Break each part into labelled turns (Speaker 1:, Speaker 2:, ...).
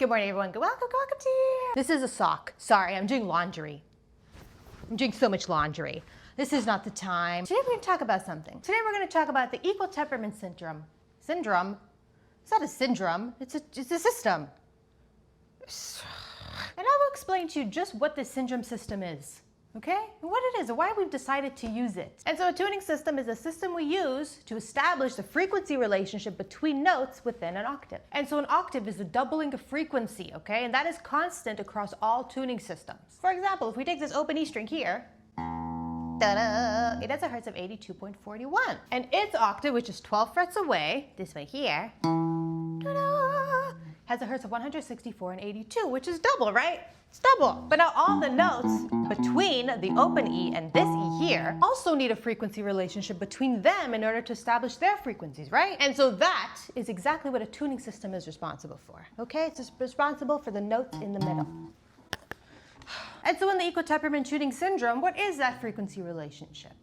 Speaker 1: Good morning, everyone. Welcome to you. This is a sock. Sorry, I'm doing laundry. I'm doing so much laundry. This is not the time. Today we're going to talk about something. Today we're going to talk about the equal temperament syndrome. Syndrome? It's not a syndrome. It's a system. And I will explain to you just what this syndrome system is. Okay? And what it is and why we've decided to use it. And so a tuning system is a system we use to establish the frequency relationship between notes within an octave. And so an octave is a doubling of frequency, okay? And that is constant across all tuning systems. For example, if we take this open E string here, ta-da, it has a hertz of 82.41. And its octave, which is 12 frets away, this way here, ta-da, has a hertz of 164 and 82, which is double, right? It's double. But now all the notes between the open E and this E here also need a frequency relationship between them in order to establish their frequencies, right? And so that is exactly what a tuning system is responsible for, okay? It's responsible for the notes in the middle. And so in the equal temperament tuning syndrome, what is that frequency relationship?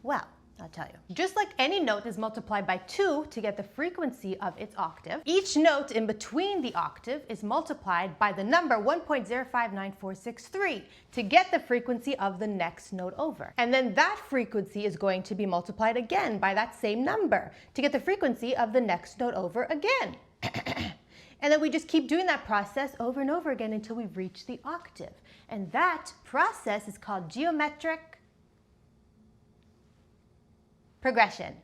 Speaker 1: Well, I'll tell you. Just like any note is multiplied by 2 to get the frequency of its octave, each note in between the octave is multiplied by the number 1.059463 to get the frequency of the next note over. And then that frequency is going to be multiplied again by that same number to get the frequency of the next note over again. And then we just keep doing that process over and over again until we reach the octave. And that process is called geometric progression.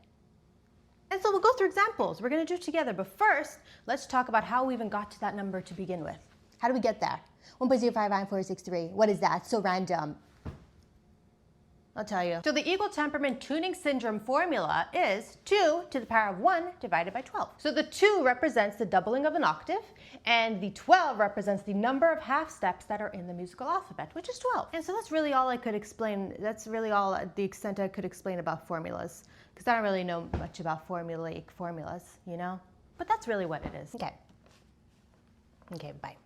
Speaker 1: And so we'll go through examples. We're going to do it together. But first, let's talk about how we even got to that number to begin with. How do we get there? 1.059463. What is that? It's so random. I'll tell you. So the equal temperament tuning syndrome formula is 2 to the power of 1 divided by 12. So the 2 represents the doubling of an octave, and the 12 represents the number of half steps that are in the musical alphabet, which is 12. And so that's really all I could explain. That's really all the extent I could explain about formulas, because I don't really know much about formulaic formulas, you know? But that's really what it is. Okay. Okay, bye.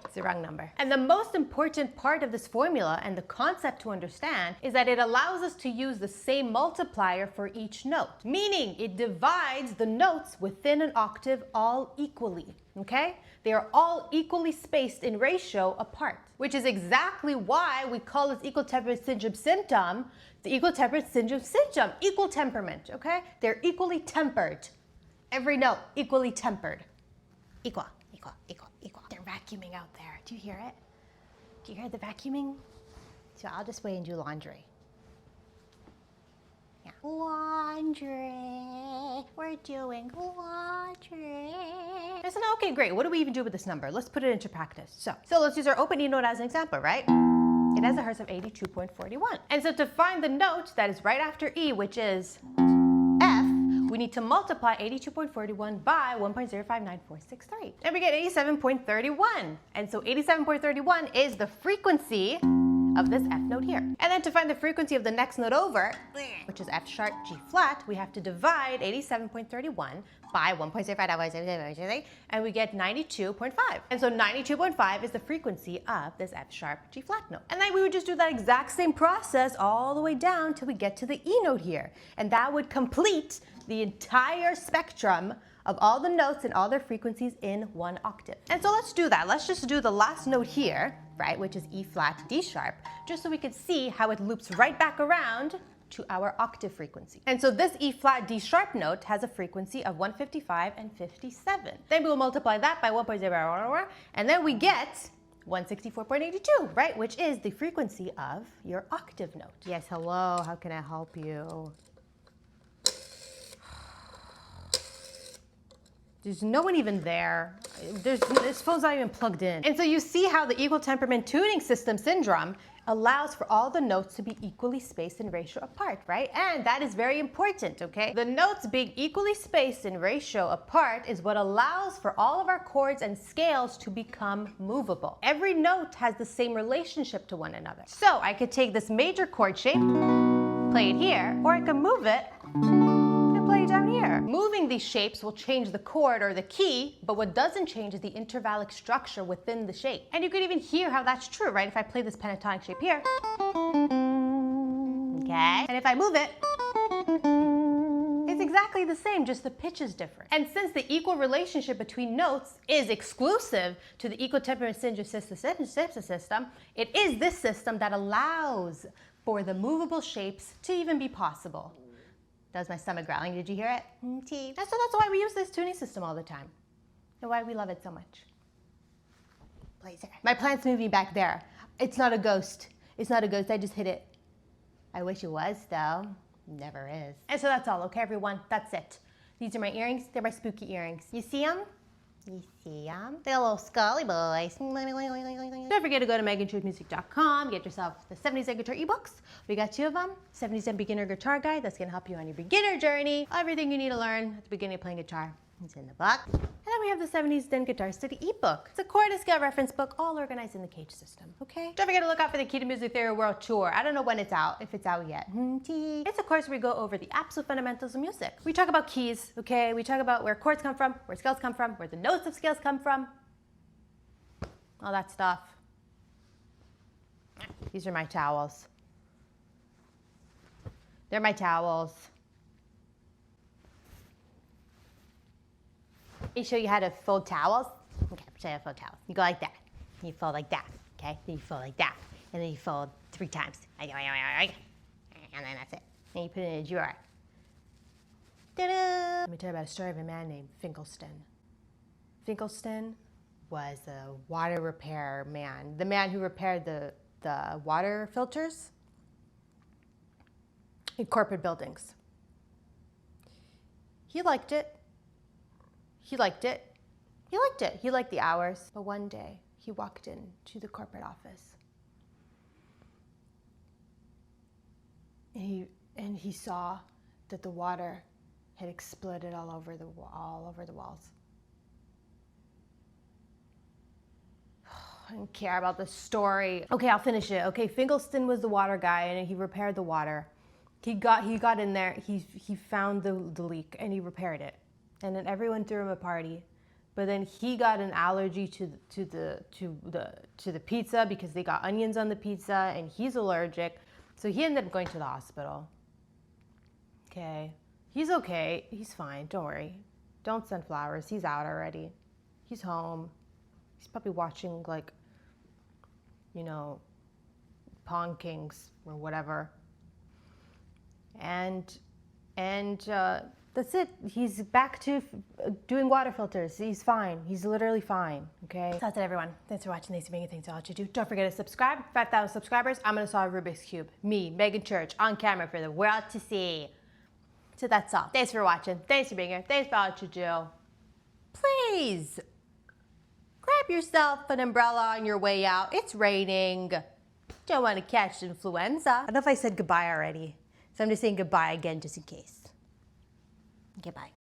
Speaker 1: It's the wrong number. And the most important part of this formula and the concept to understand is that it allows us to use the same multiplier for each note, meaning it divides the notes within an octave all equally, okay? They are all equally spaced in ratio apart, which is exactly why we call this equal temperament syndrome symptom the equal temperament syndrome symptom, equal temperament, okay? They're equally tempered. Every note equally tempered. Equal, equal, equal, equal. They're vacuuming out there. Do you hear it? Do you hear the vacuuming? So I'll just wait and do laundry. Yeah. Laundry. We're doing laundry. I said, okay, great. What do we even do with this number? Let's put it into practice. So let's use our open E note as an example, right? It has a hertz of 82.41. And so to find the note that is right after E, which is F, we need to multiply 82.41 by 1.059463. And we get 87.31. And so 87.31 is the frequency of this F note here. And then to find the frequency of the next note over, which is F sharp G flat, we have to divide 87.31 by 1.05, and we get 92.5. And so 92.5 is the frequency of this F sharp G flat note. And then we would just do that exact same process all the way down till we get to the E note here. And that would complete the entire spectrum of all the notes and all their frequencies in one octave. And so let's do that. Let's just do the last note here, right, which is E flat D sharp, just so we could see how it loops right back around to our octave frequency. And so this E flat D sharp note has a frequency of 155 and 57. Then we will multiply that by 1.0, and then we get 164.82, right, which is the frequency of your octave note. Yes, hello, how can I help you? There's no one even there. This phone's not even plugged in. And so you see how the equal temperament tuning system syndrome allows for all the notes to be equally spaced in ratio apart, right? And that is very important, okay? The notes being equally spaced in ratio apart is what allows for all of our chords and scales to become movable. Every note has the same relationship to one another. So I could take this major chord shape, play it here, or I could move it play down here. Moving these shapes will change the chord or the key, but what doesn't change is the intervallic structure within the shape. And you could even hear how that's true, right? If I play this pentatonic shape here, okay, and if I move it, it's exactly the same, just the pitch is different. And since the equal relationship between notes is exclusive to the equal temperament system, it is this system that allows for the movable shapes to even be possible. That was my stomach growling. Did you hear it? So that's why we use this tuning system all the time and why we love it so much. Blazer. My plant's moving back there. It's not a ghost. It's not a ghost. I just hit it. I wish it was, though. Never is. And so that's all, okay, everyone? That's it. These are my earrings. They're my spooky earrings. You see them? You see them? They're little scully boys. Don't forget to go to meganchoicemusic.com. Get yourself the 70s guitar ebooks. We got 2 of them. 70s Beginner Guitar Guide. That's going to help you on your beginner journey. Everything you need to learn at the beginning of playing guitar. It's in the book. And then we have the 70s Den Guitar Study ebook. It's a chord and scale reference book, all organized in the Cage system, okay? Don't forget to look out for the Key to Music Theory World Tour. I don't know when it's out, if it's out yet. It's a course where we go over the absolute fundamentals of music. We talk about keys, okay? We talk about where chords come from, where scales come from, where the notes of scales come from. All that stuff. These are my towels. They're my towels. Let me show you how to fold towels. Okay, I'll show you how to fold towels. You go like that. You fold like that, okay? Then you fold like that. And then you fold 3 times. And then that's it. And you put it in a drawer. Ta-da! Let me tell you about a story of a man named Finkelstein. Finkelstein was a water repair man. The man who repaired the water filters in corporate buildings. He liked it. He liked it. He liked it. He liked the hours. But one day, he walked into the corporate office. And he saw that the water had exploded all over the walls. I didn't care about the story. Okay, I'll finish it. Okay, Finkelstein was the water guy, and he repaired the water. He got in there. He found the leak, and he repaired it. And then everyone threw him a party, but then he got an allergy to the pizza because they got onions on the pizza, and he's allergic, so he ended up going to the hospital. Okay, he's okay, he's fine. Don't worry, don't send flowers. He's out already. He's home. He's probably watching Pawn Kings or whatever. And that's it. He's back to doing water filters. He's fine. He's literally fine, okay? So that's it, everyone. Thanks for watching. Thanks for being here. Thanks for all that you do. Don't forget to subscribe. 5,000 subscribers, I'm going to solve Rubik's Cube. Me, Megan Church, on camera for the world to see. So that's all. Thanks for watching. Thanks for being here. Thanks for all that you do. Please, grab yourself an umbrella on your way out. It's raining. Don't want to catch influenza. I don't know if I said goodbye already. So I'm just saying goodbye again just in case. Goodbye.